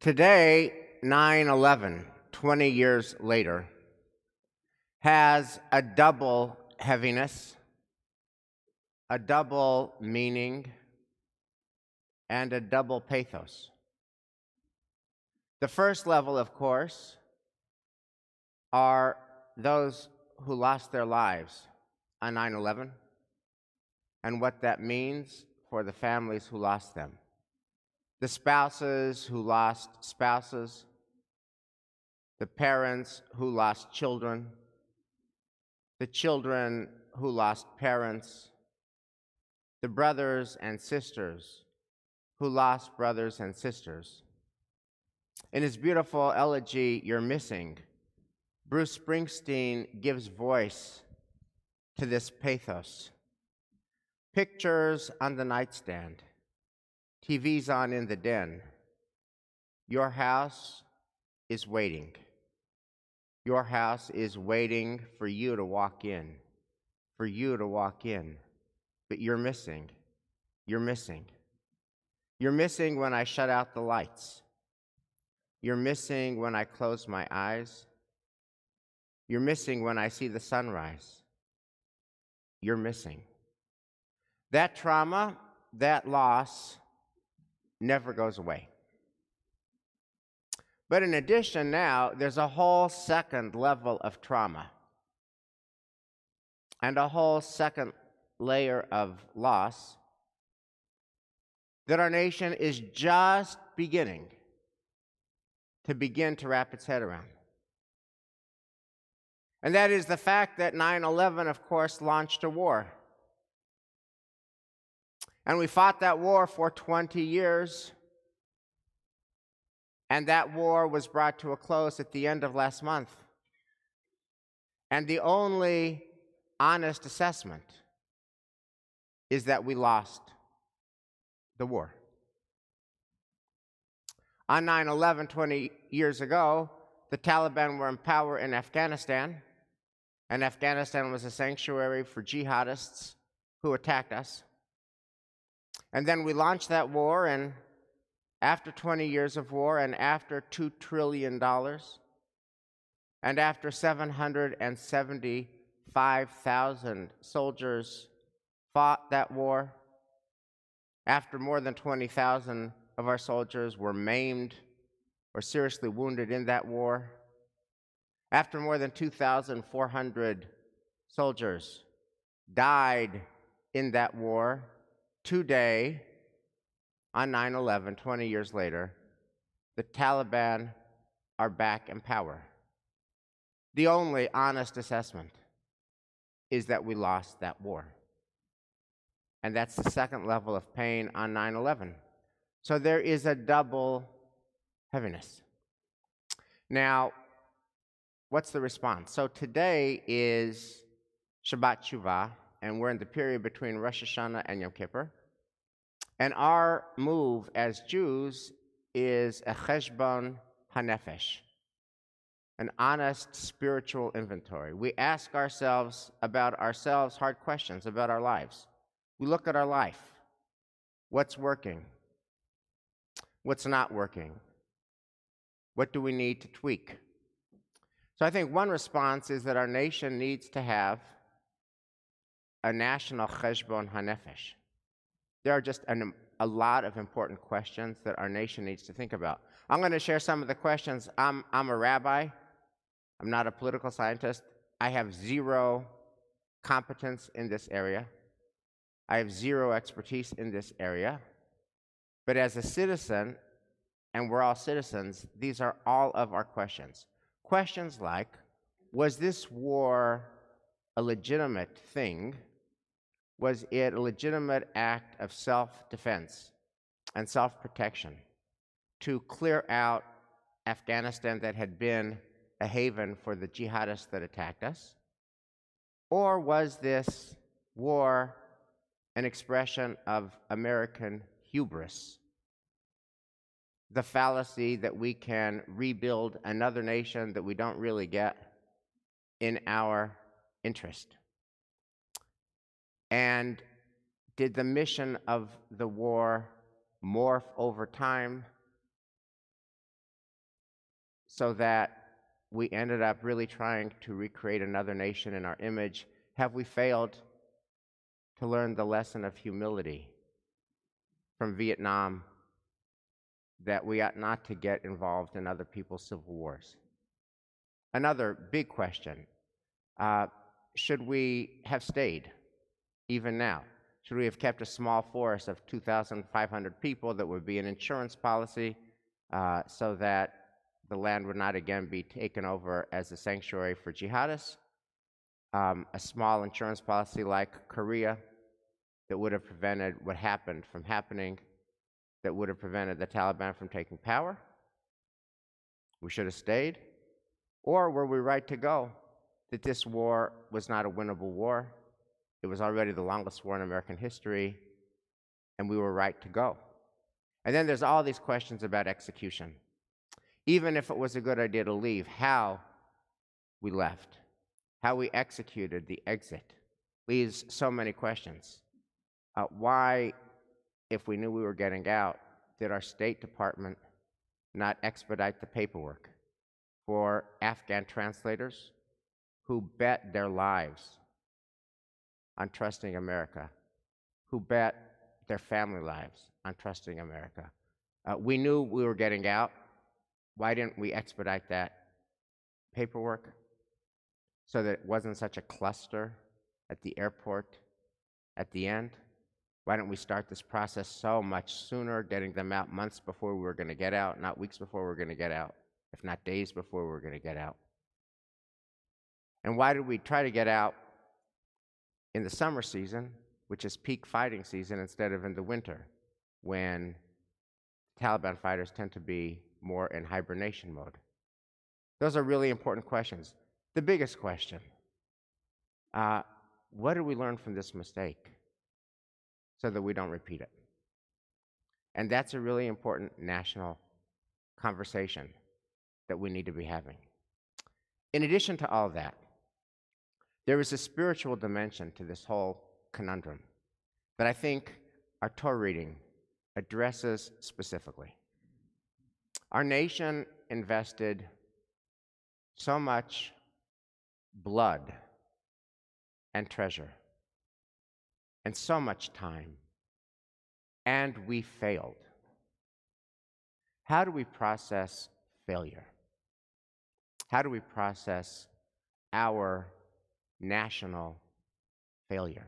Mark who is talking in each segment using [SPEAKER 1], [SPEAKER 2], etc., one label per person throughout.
[SPEAKER 1] Today, 9/11, 20 years later, has a double heaviness, a double meaning, and a double pathos. The first level, of course, are those who lost their lives on 9/11 and what that means for the families who lost them. The spouses who lost spouses, the parents who lost children, the children who lost parents, the brothers and sisters who lost brothers and sisters. In his beautiful elegy, You're Missing, Bruce Springsteen gives voice to this pathos. Pictures on the nightstand, TV's on in the den. Your house is waiting. Your house is waiting for you to walk in, for you to walk in. But you're missing. You're missing. You're missing when I shut out the lights. You're missing when I close my eyes. You're missing when I see the sunrise. You're missing. That trauma, that loss, never goes away. But in addition, now, there's a whole second level of trauma and a whole second layer of loss that our nation is just beginning to wrap its head around. And that is the fact that 9/11, of course, launched a war. And we fought that war for 20 years. And that war was brought to a close at the end of last month. And the only honest assessment is that we lost the war. On 9/11, 20 years ago, the Taliban were in power in Afghanistan, and Afghanistan was a sanctuary for jihadists who attacked us. And then we launched that war, and after 20 years of war, and after $2 trillion, and after 775,000 soldiers fought that war, after more than 20,000 of our soldiers were maimed or seriously wounded in that war, after more than 2,400 soldiers died in that war, today, on 9/11, 20 years later, the Taliban are back in power. The only honest assessment is that we lost that war. And that's the second level of pain on 9/11. So there is a double heaviness. Now, what's the response? So today is Shabbat Shuvah, and we're in the period between Rosh Hashanah and Yom Kippur. And our move as Jews is a cheshbon hanefesh, an honest spiritual inventory. We ask ourselves hard questions about our lives. We look at our life. What's working? What's not working? What do we need to tweak? So I think one response is that our nation needs to have a national cheshbon hanefesh. There are just a lot of important questions that our nation needs to think about. I'm going to share some of the questions. I'm a rabbi. I'm not a political scientist. I have zero competence in this area. I have zero expertise in this area. But as a citizen, and we're all citizens, these are all of our questions. Questions like, was this war a legitimate thing? Was it a legitimate act of self-defense and self-protection to clear out Afghanistan that had been a haven for the jihadists that attacked us? Or was this war an expression of American hubris, the fallacy that we can rebuild another nation that we don't really get in our interest? And did the mission of the war morph over time so that we ended up really trying to recreate another nation in our image? Have we failed to learn the lesson of humility from Vietnam, that we ought not to get involved in other people's civil wars? Another big question, uh, should we have stayed even now? Should we have kept a small force of 2,500 people that would be an insurance policy so that the land would not again be taken over as a sanctuary for jihadists? A small insurance policy like Korea that would have prevented what happened from happening, that would have prevented the Taliban from taking power? We should have stayed? Or were we right to go, that this war was not a winnable war? It was already the longest war in American history, and we were right to go. And then there's all these questions about execution. Even if it was a good idea to leave, how we left, how we executed the exit, leaves so many questions. Why, if we knew we were getting out, did our State Department not expedite the paperwork for Afghan translators who bet their lives on trusting America, who bet their family lives on trusting America? We knew we were getting out. Why didn't we expedite that paperwork so that it wasn't such a cluster at the airport at the end? Why didn't we start this process so much sooner, getting them out months before we were going to get out, not weeks before we were going to get out, if not days before we were going to get out? And why did we try to get out in the summer season, which is peak fighting season, instead of in the winter, when Taliban fighters tend to be more in hibernation mode? Those are really important questions. The biggest question, what did we learn from this mistake so that we don't repeat it? And that's a really important national conversation that we need to be having. In addition to all that, there is a spiritual dimension to this whole conundrum that I think our Torah reading addresses specifically. Our nation invested so much blood and treasure and so much time, and we failed. How do we process failure? How do we process our national failure?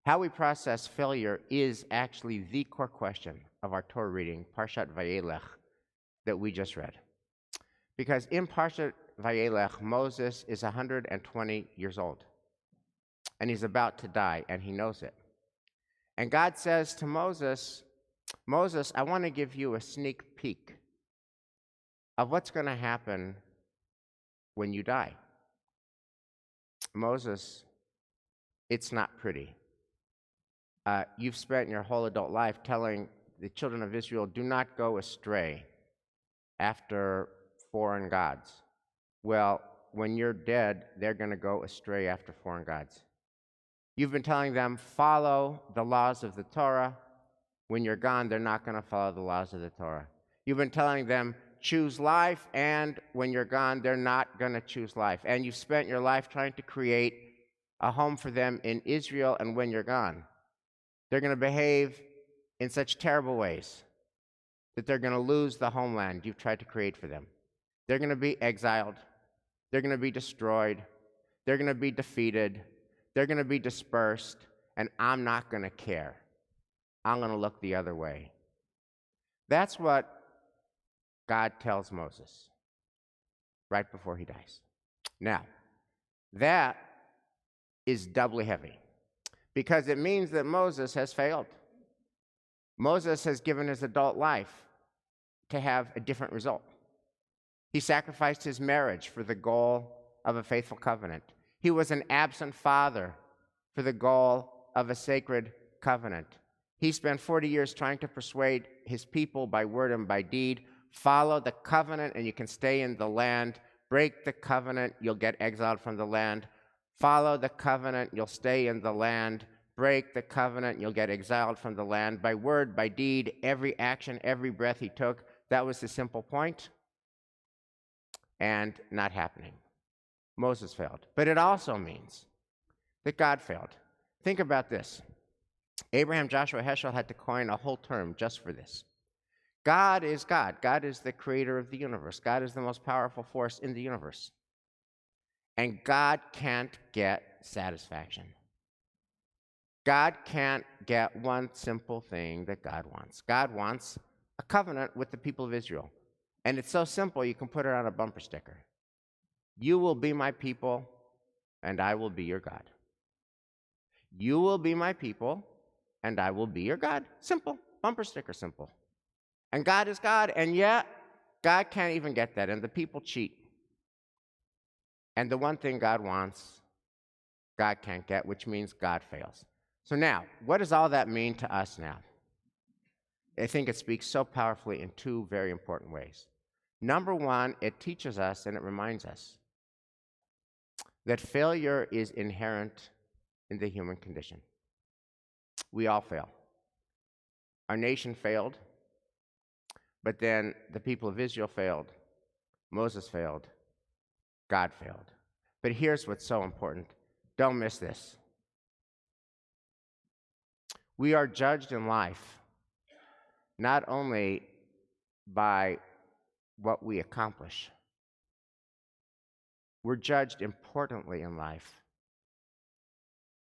[SPEAKER 1] How we process failure is actually the core question of our Torah reading, Parshat Vayelech, that we just read. Because in Parshat Vayelech, Moses is 120 years old, and he's about to die, and he knows it. And God says to Moses, Moses, I want to give you a sneak peek of what's going to happen when you die. Moses, it's not pretty. You've spent your whole adult life telling the children of Israel, do not go astray after foreign gods. Well, when you're dead, they're going to go astray after foreign gods. You've been telling them, follow the laws of the Torah. When you're gone, they're not going to follow the laws of the Torah. You've been telling them, choose life, and when you're gone, they're not going to choose life. And you've spent your life trying to create a home for them in Israel, and when you're gone, they're going to behave in such terrible ways that they're going to lose the homeland you've tried to create for them. They're going to be exiled. They're going to be destroyed. They're going to be defeated. They're going to be dispersed, and I'm not going to care. I'm going to look the other way. That's what God tells Moses right before he dies. Now, that is doubly heavy because it means that Moses has failed. Moses has given his adult life to have a different result. He sacrificed his marriage for the goal of a faithful covenant. He was an absent father for the goal of a sacred covenant. He spent 40 years trying to persuade his people by word and by deed, follow the covenant and you can stay in the land. Break the covenant, you'll get exiled from the land. Follow the covenant, you'll stay in the land. Break the covenant, you'll get exiled from the land. By word, by deed, every action, every breath he took, that was the simple point. and not happening. Moses failed. But it also means that God failed. Think about this. Abraham Joshua Heschel had to coin a whole term just for this. God is God. God is the creator of the universe. God is the most powerful force in the universe. And God can't get satisfaction. God can't get one simple thing that God wants. God wants a covenant with the people of Israel. And it's so simple, you can put it on a bumper sticker. You will be my people, and I will be your God. You will be my people, and I will be your God. Simple. Bumper sticker simple. And God is God, and yet God can't even get that, and the people cheat. And the one thing God wants, God can't get, which means God fails. So now, what does all that mean to us now? I think it speaks so powerfully in two very important ways. Number one, it teaches us and it reminds us that failure is inherent in the human condition. We all fail. Our nation failed, but then the people of Israel failed. Moses failed. God failed. But here's what's so important. Don't miss this. We are judged in life not only by what we accomplish, we're judged importantly in life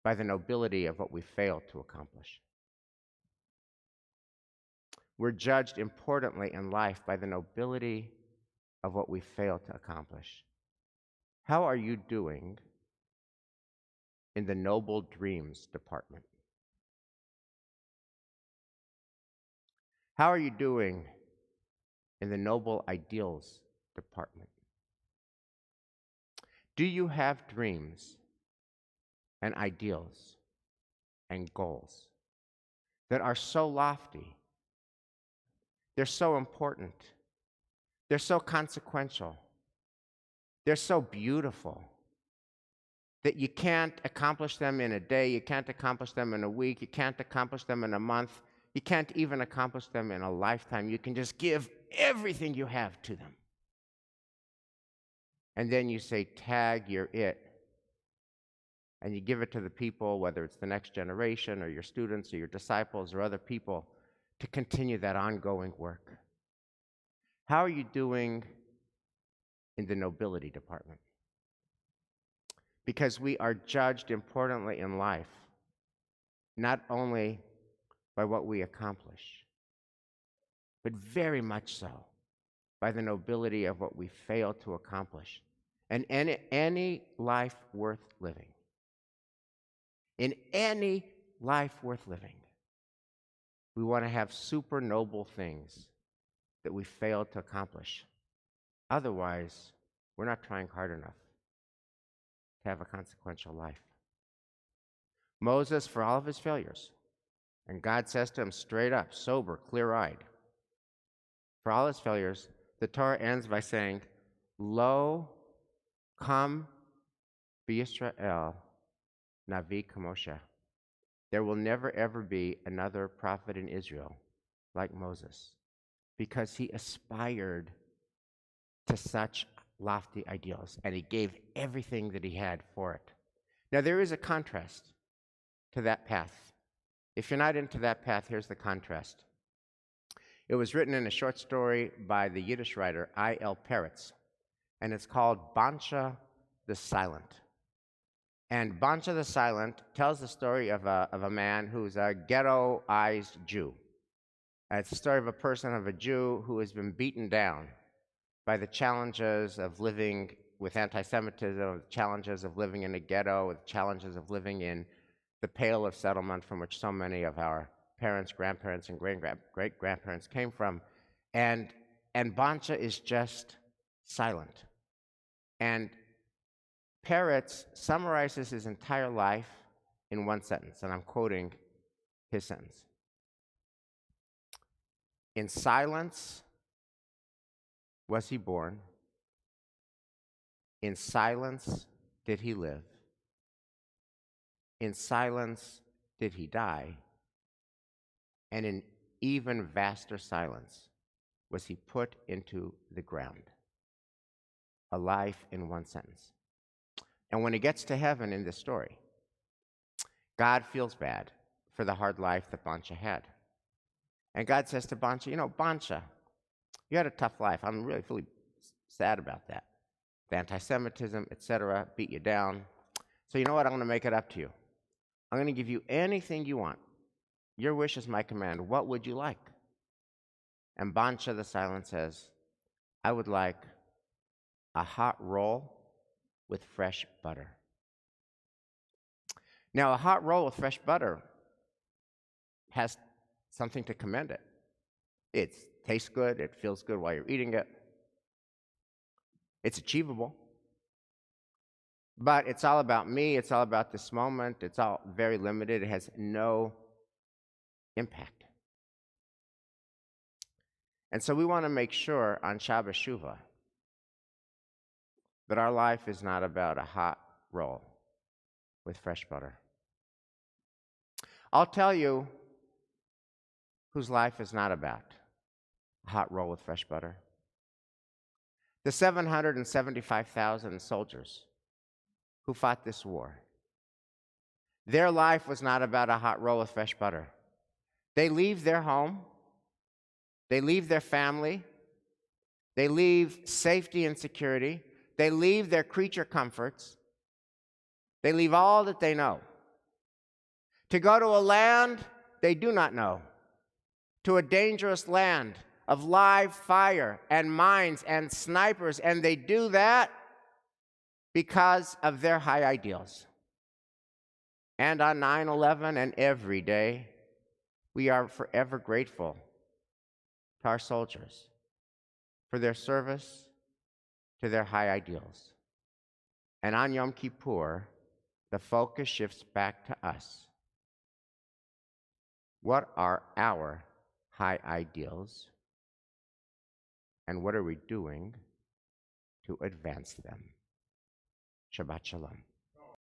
[SPEAKER 1] by the nobility of what we fail to accomplish. We're judged importantly in life by the nobility of what we fail to accomplish. How are you doing in the noble dreams department? How are you doing in the noble ideals department? Do you have dreams and ideals and goals that are so lofty, they're so important, they're so consequential, they're so beautiful, that you can't accomplish them in a day, you can't accomplish them in a week, you can't accomplish them in a month, you can't even accomplish them in a lifetime. You can just give everything you have to them. And then you say, tag, you're it. And you give it to the people, whether it's the next generation or your students or your disciples or other people, to continue that ongoing work. How are you doing in the nobility department? Because we are judged importantly in life, not only by what we accomplish, but very much so by the nobility of what we fail to accomplish. And any life worth living, in any life worth living, we want to have super noble things that we fail to accomplish. Otherwise, we're not trying hard enough to have a consequential life. Moses, for all of his failures, and God says to him straight up, sober, clear-eyed, for all his failures, the Torah ends by saying, Lo, come, B'Yisrael, Navi Kamoshe. There will never, ever be another prophet in Israel like Moses, because he aspired to such lofty ideals, and he gave everything that he had for it. Now, there is a contrast to that path. If you're not into that path, here's the contrast. It was written in a short story by the Yiddish writer I.L. Peretz, and it's called Bansha the Silent. And Bansha the Silent tells the story of a man who's a ghettoized Jew. It's the story of a Jew who has been beaten down by the challenges of living with anti-Semitism, the challenges of living in a ghetto, the challenges of living in the Pale of Settlement from which so many of our parents, grandparents, and great-grandparents came from. And Bansha is just silent. And Peretz summarizes his entire life in one sentence, and I'm quoting his sentence. In silence was he born. In silence did he live. In silence did he die. And in even vaster silence was he put into the ground. a life in one sentence. And when he gets to heaven in this story, God feels bad for the hard life that Bansha had. And God says to Bansha, Bansha, you had a tough life. I'm really sad about that. The anti-Semitism, etc., beat you down. So you know what? I'm going to make it up to you. I'm going to give you anything you want. Your wish is my command. What would you like? And Bansha the Silent says, I would like a hot roll with fresh butter. Now, a hot roll with fresh butter has something to commend it. It tastes good. It feels good while you're eating it. It's achievable. But it's all about me. It's all about this moment. It's all very limited. It has no impact. And so we want to make sure on Shabbat Shuvah that our life is not about a hot roll with fresh butter. I'll tell you whose life is not about a hot roll with fresh butter. The 775,000 soldiers who fought this war. Their life was not about a hot roll with fresh butter. They leave their home. They leave their family. They leave safety and security. They leave their creature comforts. They leave all that they know to go to a land they do not know, to a dangerous land of live fire and mines and snipers, and they do that because of their high ideals. And on 9/11 and every day, we are forever grateful to our soldiers for their service to their high ideals. And on Yom Kippur, the focus shifts back to us. What are our high ideals? And what are we doing to advance them? Shabbat Shalom.